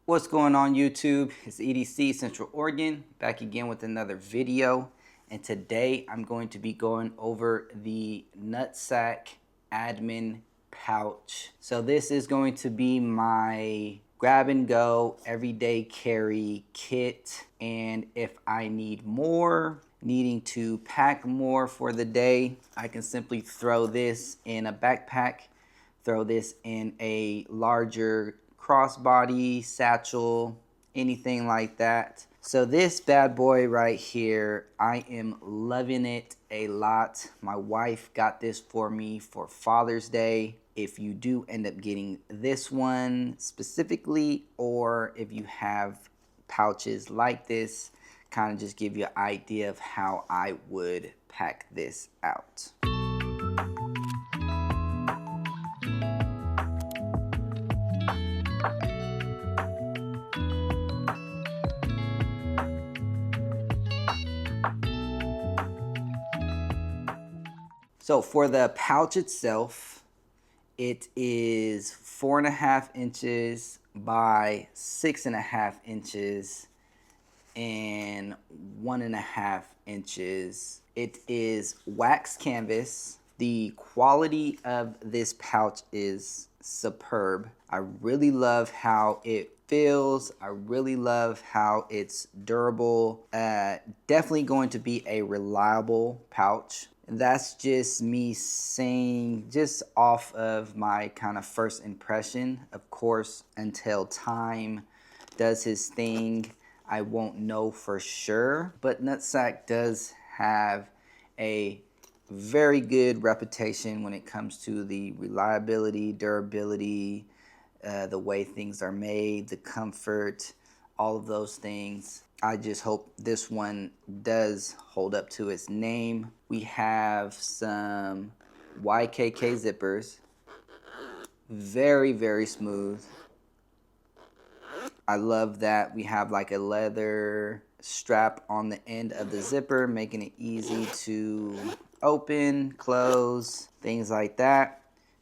What's going on YouTube? It's EDC Central Oregon back again with another video, and today I'm going to be going over the Nutsac admin pouch. So this is going to be my grab and go everyday carry kit, and if I need more, needing to pack more for the day, I can simply throw this in a backpack, throw this in a larger crossbody, satchel, anything like that. So this bad boy right here, I am loving it a lot. My wife got this for me for Father's Day. If you do end up getting this one specifically, or if you have pouches like this, kind of just give you an idea of how I would pack this out. So for the pouch itself, it is 4.5 inches by 6.5 inches and 1.5 inches. It is wax canvas. The quality of this pouch is superb. I really love how it feels. I really love how it's durable. Definitely going to be a reliable pouch. That's just me saying, just off of my kind of first impression. Of course, until time does his thing, I won't know for sure. But Nutsac does have a very good reputation when it comes to the reliability, durability, the way things are made, the comfort, all of those things. I just hope this one does hold up to its name. We have some YKK zippers. Very, very smooth. I love that we have like a leather strap on the end of the zipper, making it easy to open, close, things like that.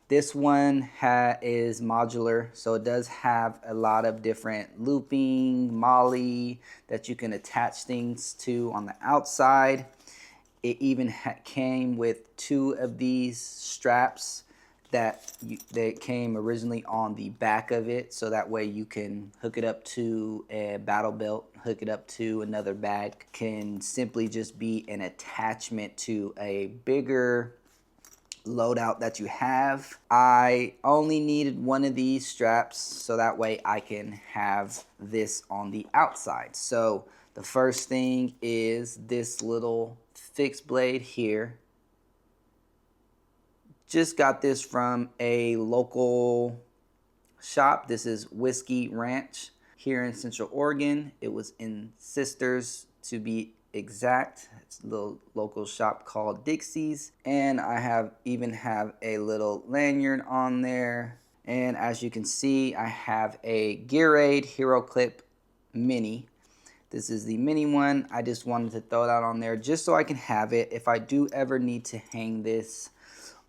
This one is modular, so it does have a lot of different looping, molly that you can attach things to on the outside. It even came with 2 of these straps that came originally on the back of it, so that way you can hook it up to a battle belt, hook it up to another bag. Can simply just be an attachment to a bigger loadout that you have. I only needed 1 of these straps, so that way I can have this on the outside. So the first thing is this little fixed blade here. Just got this from a local shop. This is Whiskey Ranch here in Central Oregon. It was in Sisters, to be exact. It's a little local shop called Dixie's, and I even have a little lanyard on there. And as you can see, I have a Gearade Hero Clip Mini. This is the mini one. I just wanted to throw that on there just so I can have it if I do ever need to hang this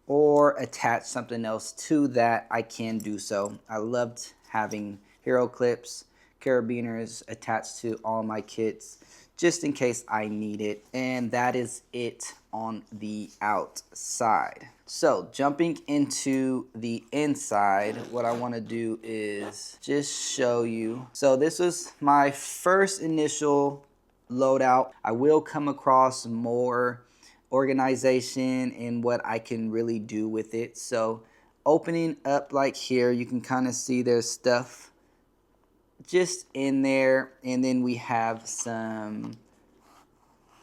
or attach something else to that. I can do so. I loved having hero clips, carabiners attached to all my kits just in case I need it. And that is it on the outside. So jumping into the inside, what I want to do is just show you. So this was my first initial loadout. I will come across more organization and what I can really do with it. So opening up like here, you can kind of see there's stuff just in there, and then we have some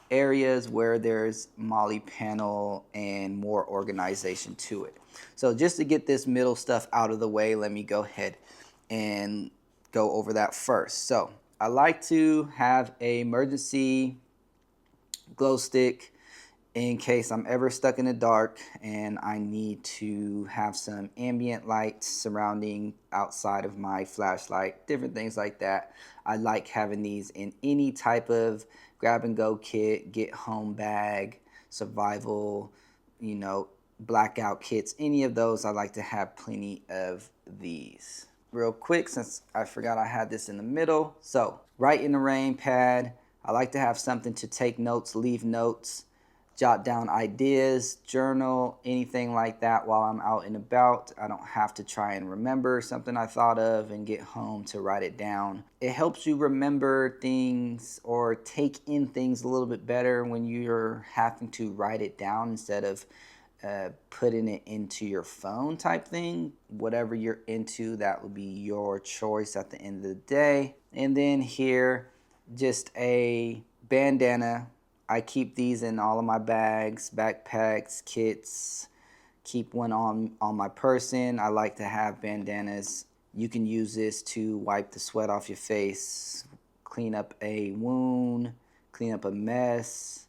areas where there's molly panel and more organization to it. So just to get this middle stuff out of the way, let me go ahead and go over that first. So I like to have an emergency glow stick in case I'm ever stuck in the dark and I need to have some ambient light surrounding outside of my flashlight, different things like that. I like having these in any type of grab and go kit, get home bag, survival, blackout kits, any of those. I like to have plenty of these. real quick since I forgot I had this in the middle. So, write in the rain pad. I like to have something to take notes, leave notes, jot down ideas, journal, anything like that while I'm out and about. I don't have to try and remember something I thought of and get home to write it down. It helps you remember things or take in things a little bit better when you're having to write it down instead of putting it into your phone type thing. Whatever you're into, that would be your choice at the end of the day. And then here, just a bandana. I keep these in all of my bags, backpacks, kits. Keep one on my person. I like to have bandanas. You can use this to wipe the sweat off your face, clean up a wound, clean up a mess,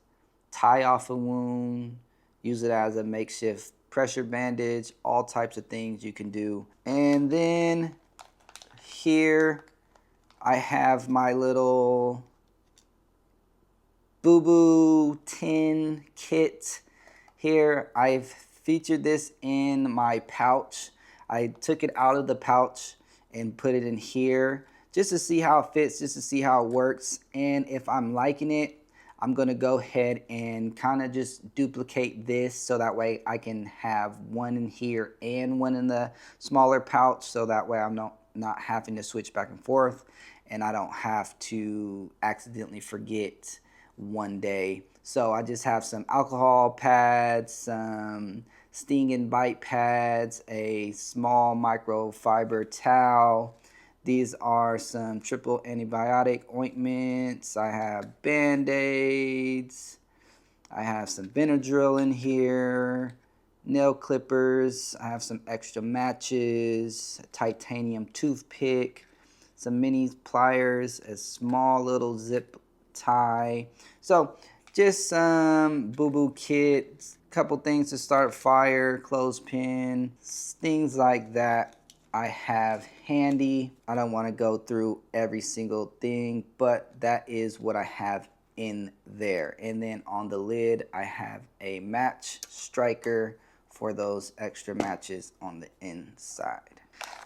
tie off a wound, use it as a makeshift pressure bandage, all types of things you can do. And then here I have my little boo-boo tin kit here. I've featured this in my pouch. I took it out of the pouch and put it in here just to see how it fits, just to see how it works. And if I'm liking it, I'm gonna go ahead and kind of just duplicate this so that way I can have one in here and one in the smaller pouch, so that way I'm not having to switch back and forth and I don't have to accidentally forget one day. So I just have some alcohol pads, some sting and bite pads, a small microfiber towel. These are some triple antibiotic ointments. I have Band-Aids. I have some Benadryl in here, nail clippers. I have some extra matches, a titanium toothpick, some mini pliers, a small little zip tie. So just some boo-boo kits, couple things to start fire, clothespin, things like that I have handy. I don't want to go through every single thing, but that is what I have in there. And then on the lid, I have a match striker for those extra matches on the inside.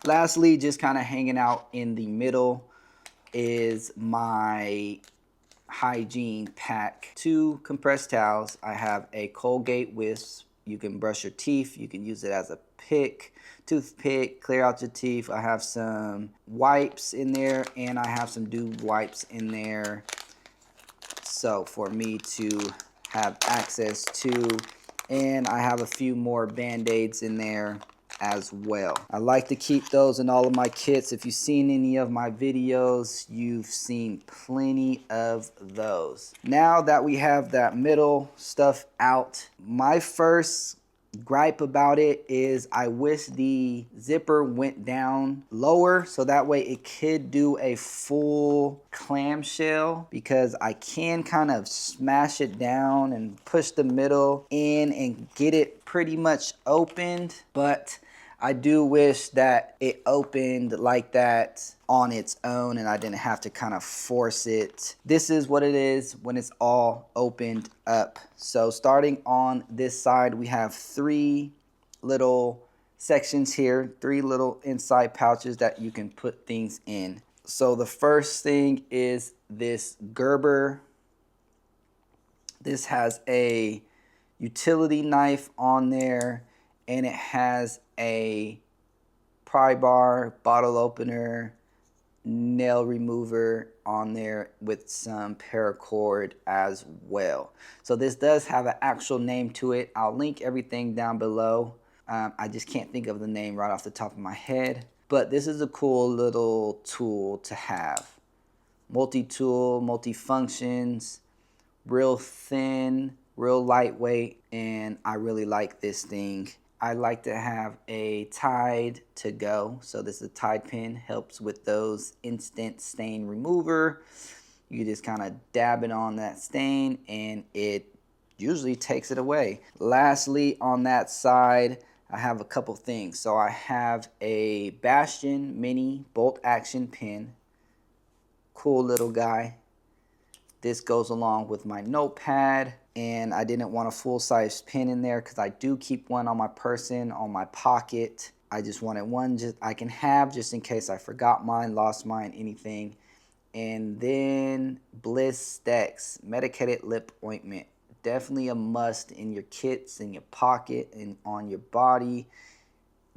Lastly, just kind of hanging out in the middle is my hygiene pack. 2 compressed towels. I have a Colgate Wisp. You can brush your teeth. You can use it as a toothpick, clear out your teeth. I have some wipes in there and I have some dew wipes in there. So for me to have access to, and I have a few more Band-Aids in there as well. I like to keep those in all of my kits. If you've seen any of my videos, you've seen plenty of those. Now that we have that middle stuff out, my first gripe about it is I wish the zipper went down lower so that way it could do a full clamshell, because I can kind of smash it down and push the middle in and get it pretty much opened, but I do wish that it opened like that on its own and I didn't have to kind of force it. This is what it is when it's all opened up. So starting on this side, we have 3 little sections here, 3 little inside pouches that you can put things in. So the first thing is this Gerber. This has a utility knife on there, and it has a pry bar, bottle opener, nail remover on there with some paracord as well. So this does have an actual name to it. I'll link everything down below. I just can't think of the name right off the top of my head, but this is a cool little tool to have. Multi-tool, multi-functions, real thin, real lightweight, and I really like this thing. I like to have a Tide to go. So this is a Tide pen, helps with those instant stain remover. You just kind of dab it on that stain and it usually takes it away. Lastly, on that side, I have a couple things. So I have a Bastion mini bolt action pen. Cool little guy. This goes along with my notepad, and I didn't want a full-size pen in there because I do keep one on my person, on my pocket, I just wanted one I can have just in case I forgot mine, lost mine, anything. And then Bliss Stacks Medicated Lip Ointment. Definitely a must in your kits, in your pocket, and on your body.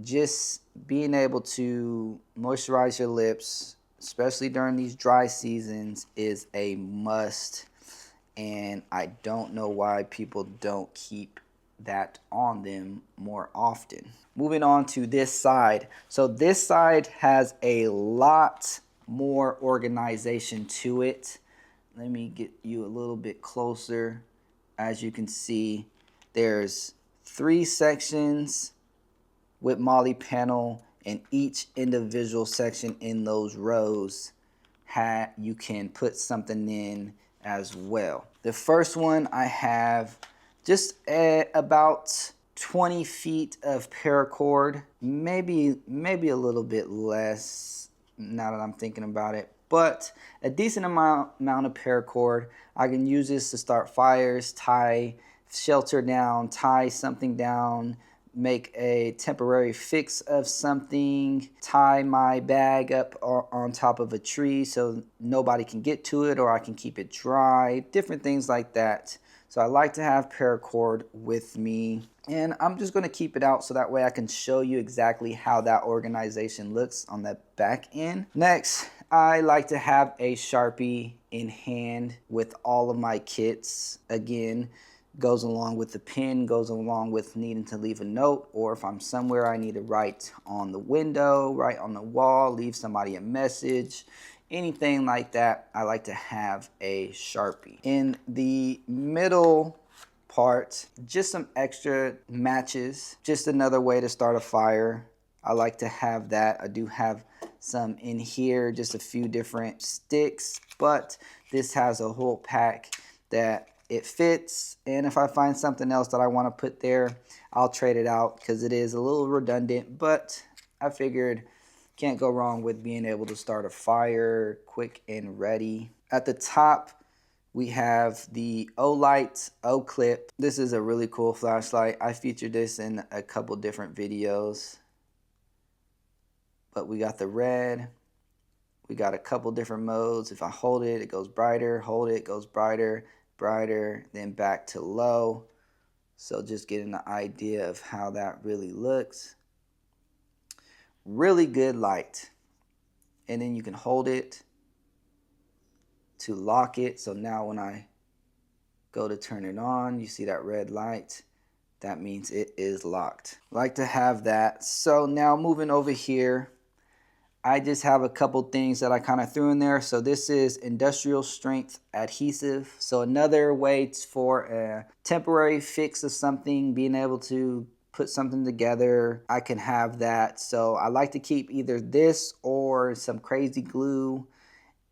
Just being able to moisturize your lips, especially during these dry seasons, is a must. And I don't know why people don't keep that on them more often. Moving on to this side. So this side has a lot more organization to it. Let me get you a little bit closer. As you can see, there's 3 sections with Molly panel, and each individual section in those rows you can put something in as well. The first one, I have just about 20 feet of paracord, maybe a little bit less now that I'm thinking about it, but a decent amount of paracord. I can use this to start fires, tie shelter down, tie something down, make a temporary fix of something, tie my bag up on top of a tree so nobody can get to it, or I can keep it dry, different things like that. So I like to have paracord with me, and I'm just going to keep it out so that way I can show you exactly how that organization looks on the back end. Next, I like to have a Sharpie in hand with all of my kits. Again, goes along with the pen, goes along with needing to leave a note, or if I'm somewhere I need to write on the window, write on the wall, leave somebody a message, anything like that, I like to have a Sharpie. In the middle part, just some extra matches, just another way to start a fire. I like to have that. I do have some in here, just a few different sticks, but this has a whole pack that it fits, and if I find something else that I want to put there, I'll trade it out because it is a little redundant, but I figured can't go wrong with being able to start a fire quick and ready. At the top, we have the O-Light O-Clip. This is a really cool flashlight. I featured this in a couple different videos, but we got the red. We got a couple different modes. If I hold it, it goes brighter. Hold it, it goes brighter, brighter, then back to low. So just getting an idea of how that really looks. Really good light. And then you can hold it to lock it. So now when I go to turn it on, you see that red light. That means it is locked. Like to have that. So now moving over here, I just have a couple things that I kind of threw in there. So this is industrial strength adhesive. So another way for a temporary fix of something, being able to put something together, I can have that. So I like to keep either this or some crazy glue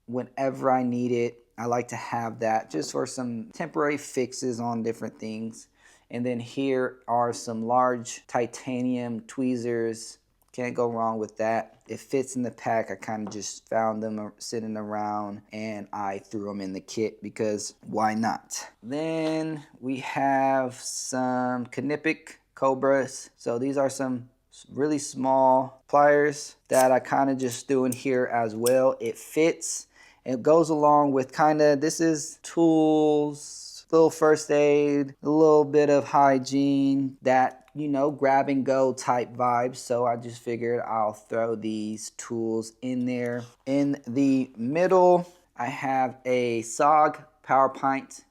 whenever I need it. I like to have that just for some temporary fixes on different things. And then here are some large titanium tweezers. Can't go wrong with that. It fits in the pack. I kind of just found them sitting around and I threw them in the kit because why not? Then we have some Knipex Cobras. So these are some really small pliers that I kind of just threw in here as well. It fits. It goes along with kind of, this is tools, little first aid, a little bit of hygiene, that, you know, grab and go type vibes. So I just figured I'll throw these tools in there. In the middle, I have a SOG Powerpint.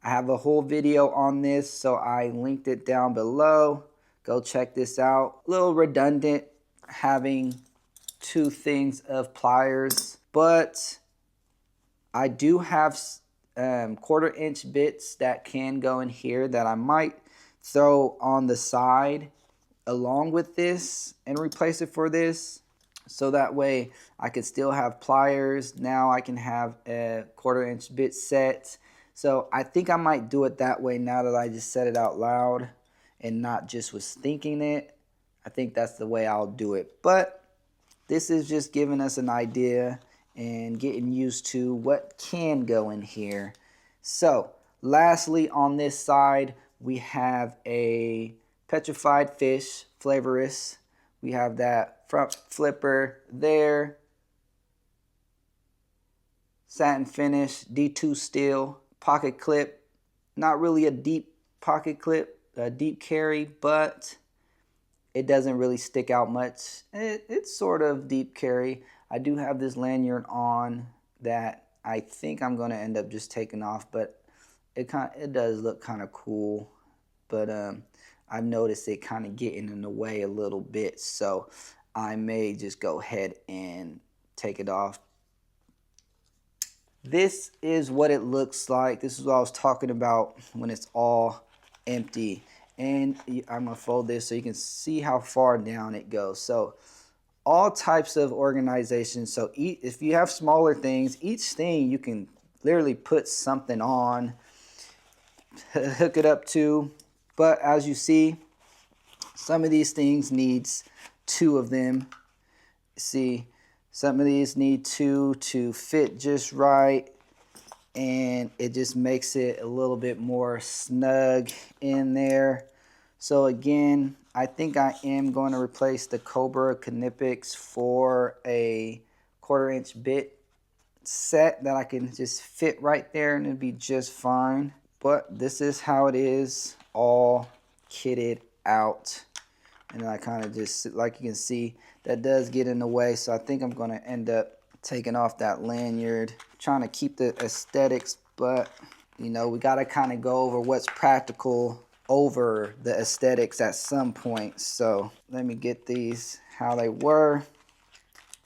I have a whole video on this, so I linked it down below. Go check this out. A little redundant having two things of pliers, but I do have 1/4 inch bits that can go in here that I might throw on the side along with this and replace it for this, so that way I could still have pliers. Now I can have a 1/4 inch bit set. So I think I might do it that way now that I just said it out loud and not just was thinking it. I think that's the way I'll do it. But this is just giving us an idea and getting used to what can go in here. So lastly, on this side, we have a petrified fish, flavorless, We have that front flipper there. Satin finish, D2 steel, pocket clip. Not really a deep pocket clip, a deep carry, but it doesn't really stick out much. It's sort of deep carry. I do have this lanyard on that I think I'm going to end up just taking off, but it does look kind of cool. But I've noticed it kind of getting in the way a little bit, so I may just go ahead and take it off. This is what it looks like. This is what I was talking about when it's all empty. And I'm going to fold this so you can see how far down it goes. So all types of organizations. So if you have smaller things, each thing you can literally put something on, hook it up to. But as you see, some of these things needs 2 of them. See, some of these need 2 to fit just right, and it just makes it a little bit more snug in there. So again, I think I am going to replace the Cobra Knipex for a 1/4 inch bit set that I can just fit right there and it'd be just fine. But this is how it is all kitted out. And I kind of just, like you can see, that does get in the way. So I think I'm going to end up taking off that lanyard. Trying to keep the aesthetics, but you know, we got to kind of go over what's practical over the aesthetics at some point. So let me get these how they were.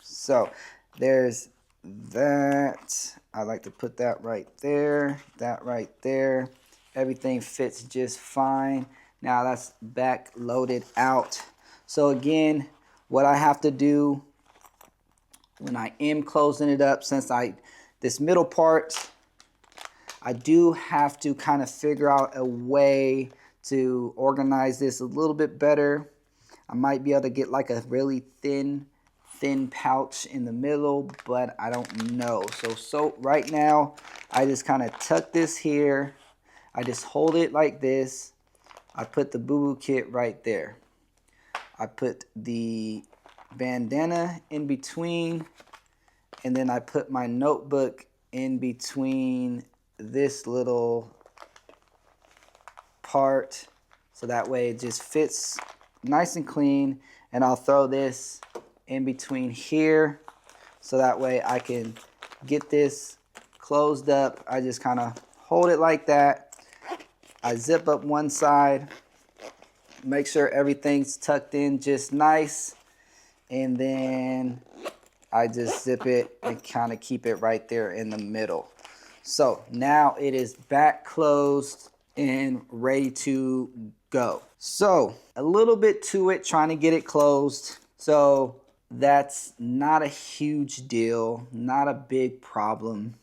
So there's that. I like to put that right there, that right there. Everything fits just fine. Now that's back loaded out. So again, what I have to do when I am closing it up, since this middle part, I do have to kind of figure out a way to organize this a little bit better. I might be able to get like a really thin pouch in the middle, but I don't know. So right now, I just kind of tuck this here. I just hold it like this. I put the boo-boo kit right there. I put the bandana in between, and then I put my notebook in between this little part, so that way it just fits nice and clean. And I'll throw this in between here, so that way I can get this closed up. I just kind of hold it like that. I zip up one side, make sure everything's tucked in just nice, and then I just zip it and kind of keep it right there in the middle. So now it is back closed and ready to go. So a little bit to it, trying to get it closed. So that's not a huge deal, not a big problem.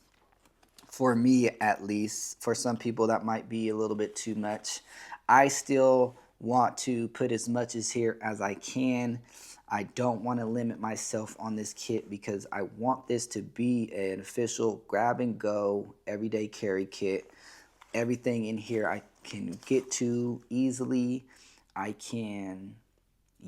For me, at least. For some people, that might be a little bit too much. I still want to put as much as here as I can. I don't want to limit myself on this kit because I want this to be an official grab and go everyday carry kit. Everything in here I can get to easily. I can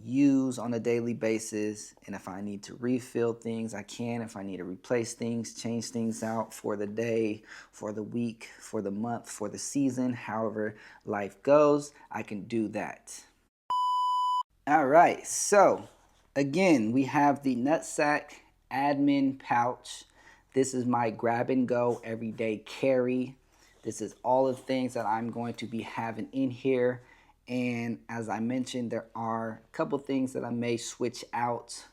use on a daily basis, and if I need to refill things, I can. If I need to replace things, change things out for the day, for the week, for the month, for the season, however life goes, I can do that. All right, so again, we have the Nutsac admin pouch. This is my grab and go everyday carry. This is all the things that I'm going to be having in here. And as I mentioned, there are a couple things that I may switch out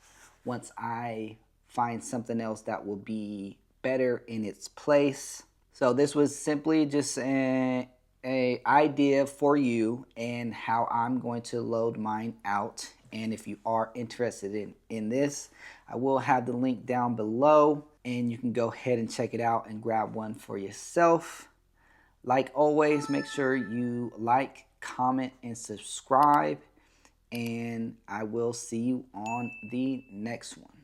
once I find something else that will be better in its place. So this was simply just an idea for you and how I'm going to load mine out. And if you are interested in this, I will have the link down below and you can go ahead and check it out and grab one for yourself. Like always, make sure you like, comment, and subscribe, and I will see you on the next one.